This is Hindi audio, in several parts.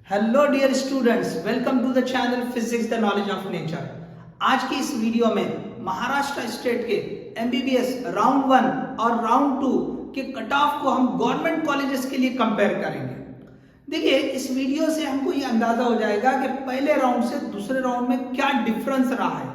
Hello dear students, welcome to the channel physics the knowledge of nature. आज की इस वीडियो में महाराष्ट्र स्टेट के एमबीबीएस राउंड 1 और राउंड 2 के कट ऑफ को हम गवर्नमेंट कॉलेजेस के लिए कंपेयर करेंगे। देखिए, इस वीडियो से हमको ये अंदाजा हो जाएगा कि पहले राउंड से दूसरे राउंड में क्या डिफरेंस रहा है।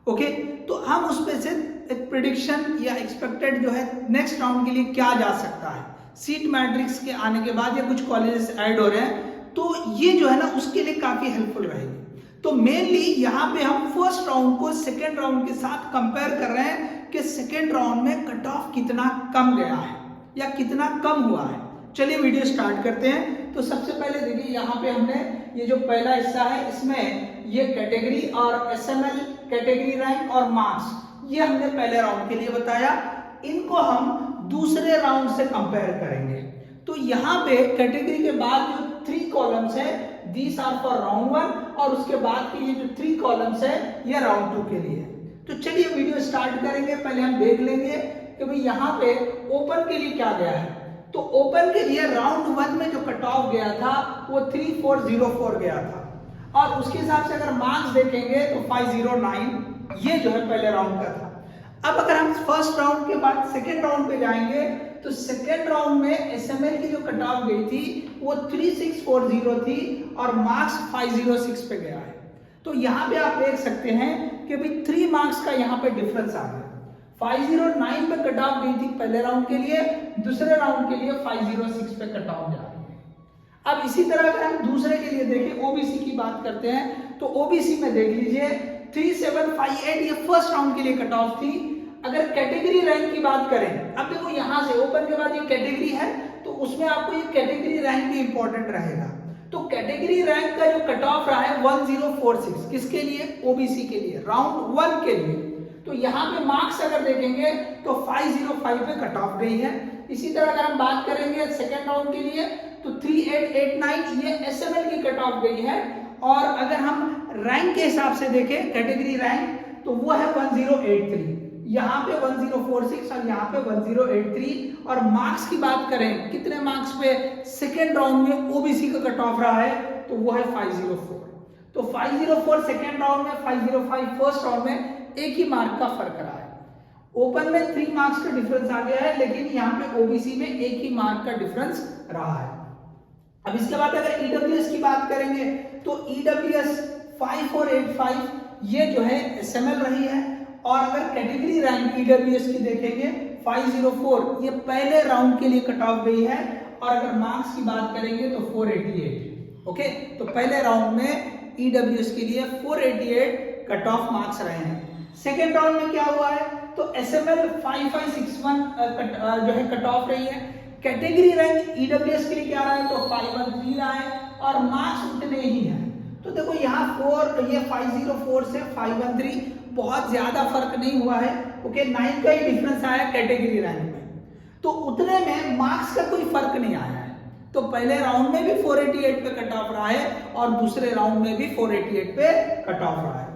ओके, तो हम उसमें से एक प्रिडिक्शन या एक्सपेक्टेड जो है नेक्स्ट राउंड के लिए क्या जा सकता है। सीट मैट्रिक्स के आने के बाद या कुछ कॉलेजेस ऐड हो रहे हैं, तो ये जो है ना उसके लिए काफी हेल्पफुल रहेगी। तो मेनली यहाँ पे हम फर्स्ट राउंड को सेकेंड राउंड के साथ कंपेयर कर रहे हैं कि सेकेंड राउंड में कट ऑफ कितना कम गया है या कितना कम हुआ है। चलिए वीडियो स्टार्ट करते हैं। तो सबसे पहले देखिए, यहाँ पे हमने ये जो पहला हिस्सा है इसमें ये कैटेगरी और एसएमएल, कैटेगरी रैंक और मार्क्स, ये हमने पहले राउंड के लिए बताया। इनको हम दूसरे राउंड से कंपेयर करेंगे। तो यहाँ पे कैटेगरी के बाद जो 3 कॉलम्स है, दीज आर फॉर राउंड 1, और उसके बाद के ये जो 3 कॉलम्स है ये राउंड 2 के लिए। तो चलिए वीडियो स्टार्ट करेंगे। पहले हम देख लेंगे कि भाई यहाँ पे ओपन के लिए क्या गया है। तो ओपन के लिए राउंड 1 में जो कट ऑफ गया था वो 3404 गया था, और उसके हिसाब से अगर मार्क्स देखेंगे तो 509 ये जो है पहले राउंड का था। अब अगर हम फर्स्ट राउंड के बाद सेकेंड राउंड पे जाएंगे तो सेकेंड राउंड में एसएमएल की जो कट ऑफ गई थी वो 3640 थी और मार्क्स 506 पे गया है। तो यहाँ पे आप देख सकते हैं कि भाई 3 मार्क्स का यहाँ पे डिफरेंस आ गया। 509 पे कट ऑफ गई थी पहले राउंड के लिए, दूसरे राउंड के लिए 506 पे कट ऑफ जा रही है। अब इसी तरह अगर हम दूसरे के लिए देखें, ओबीसी की बात करते हैं, तो ओबीसी में देख लीजिए 3758 ये फर्स्ट राउंड के लिए कट ऑफ थी। अगर कैटेगरी रैंक की बात करें, अब देखो यहाँ से ओपन के बाद ये कैटेगरी है तो उसमें आपको ये कैटेगरी रैंक भी इंपॉर्टेंट रहेगा। तो कैटेगरी रैंक का जो कट ऑफ रहा है 1046, किसके लिए? ओबीसी के लिए, राउंड 1 के लिए। तो यहाँ पे मार्क्स अगर देखेंगे तो 505 पे कट ऑफ गई है। इसी तरह अगर हम बात करेंगे सेकेंड राउंड के लिए तो 3889 ये एसएमएल की कट ऑफ गई है। और अगर हम रैंक के हिसाब से देखें कैटेगरी रैंक तो वो है 1083, यहाँ पे 1046 और यहाँ पे 1083। और मार्क्स की बात करें कितने मार्क्स पे सेकेंड राउंड में ओबीसी का कट ऑफ रहा है तो वो है 504। तो 504 सेकेंड राउंड में, 505 फर्स्ट राउंड में, एक ही मार्क का फर्क रहा है। ओपन में 3 मार्क्स का डिफरेंस आ गया है, लेकिन यहाँ पे ओबीसी में एक ही मार्क का डिफरेंस रहा है। अब इसके बाद अगर ईडब्ल्यूएस की बात करेंगे तो ईडब्ल्यूएस 5485 ये जो है एसएमएल रही है। और अगर कैटेगरी रैंक ईडब्ल्यूएस की देखेंगे 504 ये पहले राउंड के लिए कट ऑफ गई है। और अगर मार्क्स की बात करेंगे तो 488। ओके, तो पहले राउंड में ईडब्ल्यूएस के लिए 488 कट ऑफ मार्क्स रहे हैं। सेकेंड राउंड में क्या हुआ है तो एसएमएल 5561 जो है कट ऑफ रही है। कैटेगरी रैंक ईडब्ल्यूएस के लिए क्या रहा है तो 513 रहा है, और मार्क्स उतने ही हैं। तो देखो यहाँ 504 से 513 बहुत ज्यादा फर्क नहीं हुआ है। ओके, 9 का ही डिफरेंस आया कैटेगरी रैंक में, तो उतने में मार्क्स का कोई फर्क नहीं आया है। तो पहले राउंड में भी 488 पे कट ऑफ रहा है और दूसरे राउंड में भी 488 पे कट ऑफ रहा है।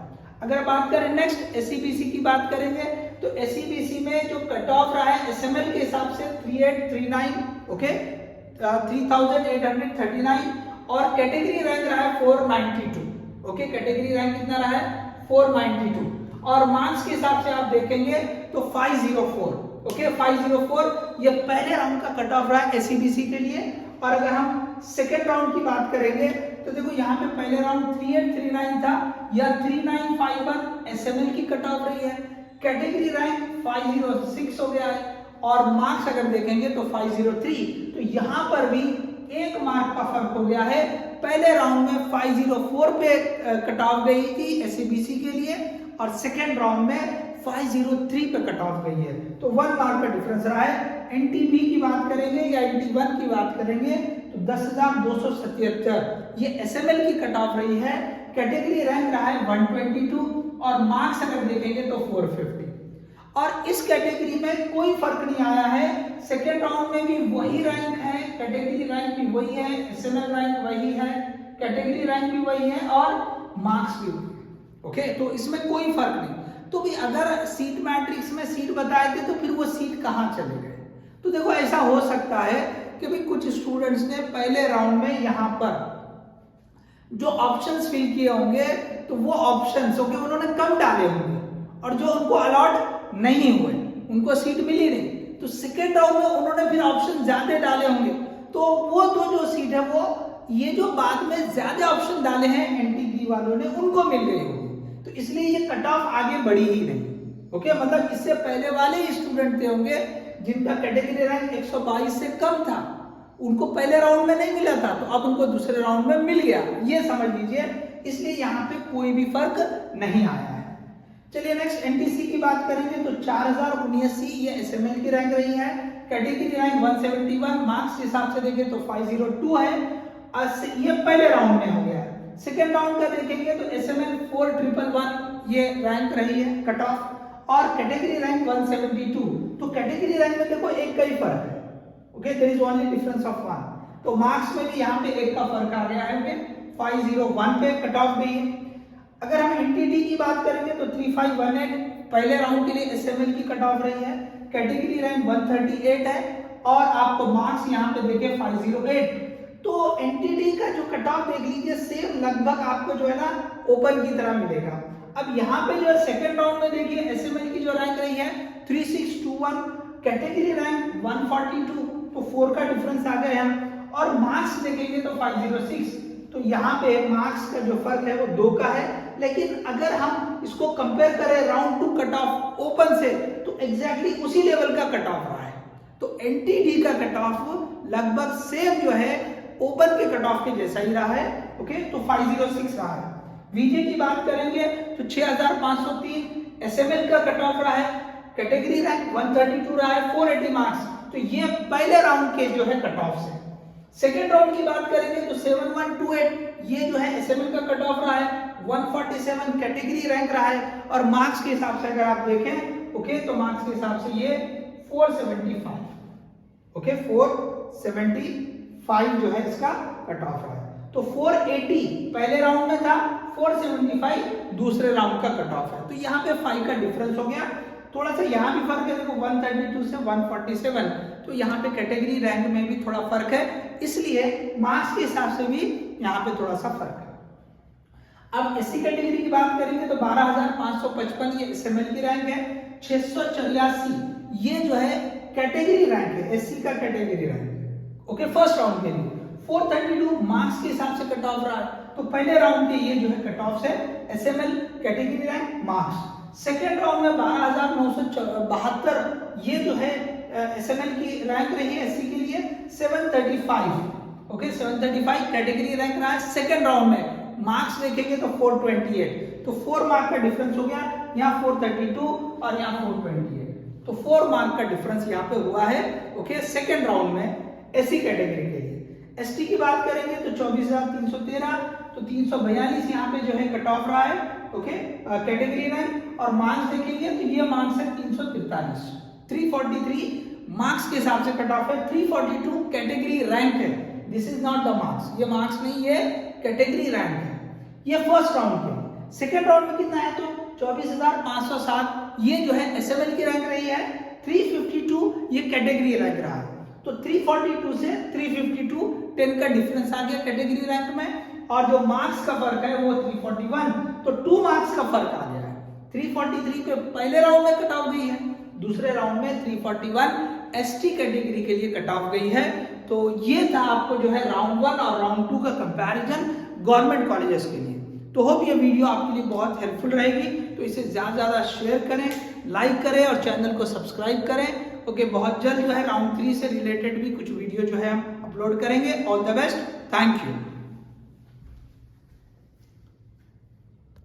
अगर बात करें नेक्स्ट एसईबीसी की बात करेंगे तो एसईबीसी में जो कट ऑफ रहा है एसएमएल के हिसाब से 3839, ओके 3839, और कैटेगरी रैंक रहा है 492। ओके, कैटेगरी रैंक कितना रहा है 492, और मार्क्स के हिसाब से आप देखेंगे तो 504। ओके, 504 ये पहले राउंड का कट ऑफ रहा है एसईबीसी के लिए। और अगर हम सेकेंड राउंड की बात करेंगे तो देखो यहाँ पे पहले राउंड 3839 था या 3951 एसएमएल की कट ऑफ रही है। कैटेगरी रैंक 506 हो गया है, और मार्क्स अगर देखेंगे तो 503। तो यहाँ पर भी 1 मार्क का फर्क हो गया है। पहले राउंड में 504 पे कट ऑफ गई थी एसईबीसी के लिए, और सेकेंड राउंड में 503 पे कट ऑफ गई है। तो 1 मार्क का डिफरेंस रहा है। एनटीबी की बात करेंगे या एनटी1 की बात करेंगे तो 10,277 ये एसएमएल की कट ऑफ रही है। कैटेगरी रैंक रहा है 122, और मार्क्स अगर देखेंगे तो 450। और इस कैटेगरी में कोई फर्क नहीं आया है। सेकेंड राउंड में भी वही रैंक है, कैटेगरी रैंक भी वही है, एसएमएल रैंक वही है, कैटेगरी रैंक भी वही है, और मार्क्स भी वही है। ओके, तो इसमें कोई फर्क नहीं। तो भी अगर सीट मैट्रिक्स में सीट बताए थे तो फिर वो सीट कहाँ चले गए? तो देखो ऐसा हो सकता है कि भी कुछ स्टूडेंट्स ने पहले राउंड में यहाँ पर जो ऑप्शंस फिल किए होंगे तो वो ऑप्शंस ओके उन्होंने कम डाले होंगे, और जो उनको अलॉट नहीं हुए उनको सीट मिली नहीं, तो सेकेंड राउंड में उन्होंने फिर ऑप्शन ज्यादा डाले होंगे, तो वो जो सीट है वो ये जो बाद में ज्यादा ऑप्शन डाले हैं एनटीपी वालों ने उनको मिल गई होगी, तो इसलिए ये कट ऑफ आगे बढ़ी ही नहीं। ओके मतलब इससे पहले वाले ही स्टूडेंट थे होंगे जिनका कैटेगरी रैंक 122 से कम था, उनको पहले राउंड में नहीं मिला था, तो अब उनको दूसरे राउंड में मिल गया, ये समझ लीजिए, इसलिए यहाँ पे कोई भी फर्क नहीं आया है। चलिए नेक्स्ट एनटीसी की बात करेंगे तो 4079 ये एसएमएल की रैंक रही है, कैटेगरी रैंक 171, मार्क्स के हिसाब से देखें तो 502 है, ये पहले राउंड में हो गया। सेकेंड राउंड का देखेंगे तो एसएमएल 4111 ये रैंक रही है कट ऑफ, और कैटेगरी रैंक 172, तो कैटेगरी रैंक में देखो एक का ही फर्क है, okay there is only difference of 1, तो मार्क्स में भी यहाँ पे एक का फर्क आ गया है, ओके 501 पे कट ऑफ गई है। अगर हम एनटीटी की बात करेंगे तो 3518 पहले राउंड के लिए एसएमएल की कट ऑफ रही है, कैटेगरी रैंक 138 है, और आपको मार्क्स यहाँ पे देखें 508, तो एनटीटी का जो कट ऑफ देख लीजिए सेम लगभग आपको जो है ना ओपन की तरह मिलेगा। अब यहाँ पे जो है सेकेंड राउंड में देखिए एसएमएल की जो रैंक रही है 3621, कैटेगरी रैंक 142, तो 4 का डिफरेंस आ गया यहाँ, और मार्क्स देखेंगे तो 506, तो यहाँ पे मार्क्स का जो फर्क है वो 2 का है, लेकिन अगर हम इसको कंपेयर करें राउंड 2 कट ऑफ ओपन से तो एग्जैक्टली उसी लेवल का कट ऑफ रहा है, तो एनटीडी का कट ऑफ लगभग सेम जो है ओपन के कट ऑफ के जैसा ही रहा है, ओके तो 506 रहा है। वीजे की बात करेंगे तो 6503 एसएमएल का कट ऑफ रहा है, कैटेगरी रैंक 132 रहा है, 480 मार्क्स, तो ये पहले राउंड के जो है कट ऑफ से। सेकेंड राउंड की बात करेंगे तो 7128 ये जो है एसएमएल का कट ऑफ रहा है, 147 कैटेगरी रैंक रहा है, और मार्क्स के हिसाब से अगर आप देखें ओके तो मार्क्स के हिसाब से ये 475, ओके 475 जो है इसका कट ऑफ रहा है, तो 480 पहले राउंड में था, 475 दूसरे राउंड का कट ऑफ है, तो यहाँ पे 5 का डिफरेंस हो गया। थोड़ा सा यहाँ भी फर्क है, देखो 132 से 147, तो यहाँ पे कैटेगरी रैंक में भी थोड़ा फर्क है, इसलिए मार्क्स के हिसाब से भी यहाँ पे थोड़ा सा फर्क है। अब एससी कैटेगरी की बात करेंगे तो 12555 ये एसएमएल की रैंक है, 684 ये जो है कैटेगरी रैंक है, एससी का category rank, okay first round के लिए। 432 मार्क्स के हिसाब से कट ऑफ रहा है, तो पहले राउंड के ये जो है कट ऑफ है SML category rank marks. Second round में 12972 ये जो है एसएमएल की रैंक रही है, एससी के लिए 735, ओके 735 कैटेगरी रैंक रहा है। सेकेंड राउंड में मार्क्स देखेंगे तो 428, तो 4 मार्क का डिफरेंस हो गया, यहाँ 432 और यहाँ 428, तो 4 मार्क का डिफरेंस यहाँ पे हुआ है, ओके सेकेंड राउंड में एससी कैटेगरी के लिए। एसटी की बात करेंगे तो 24313, तो 342 यहाँ पे जो है कट ऑफ रहा है, ओके कैटेगरी रैंक, और मार्क्स देखेंगे तो ये मार्क्स है 343, 343 मार्क्स के हिसाब से कट ऑफ है, 342 कैटेगरी रैंक है, this is not the marks, ये मार्क्स नहीं ये कैटेगरी रैंक है, ये फर्स्ट राउंड के। सेकेंड राउंड में कितना है तो 24507 ये जो है एसएमएल की रैंक रही है, 352 ये कैटेगरी रैंक रहा है, तो 342 से 352 10 का डिफरेंस आ गया कैटेगरी रैंक में, और जो मार्क्स का फर्क है वो 341, तो 2 मार्क्स का फर्क आ गया है। 343 के पहले राउंड में कट ऑफ गई है, दूसरे राउंड में 341 एसटी कैटेगरी के लिए कट ऑफ गई है। तो ये था आपको जो है राउंड 1 और राउंड 2 का कंपैरिजन गवर्नमेंट कॉलेजेस के लिए। तो होप ये वीडियो आपके लिए बहुत हेल्पफुल रहेगी, तो इसे ज्यादा शेयर करें, लाइक करें और चैनल को सब्सक्राइब करें। ओके बहुत जल्द जो है राउंड 3 से रिलेटेड भी कुछ वीडियो जो है हम अपलोड करेंगे। All the best, thank you.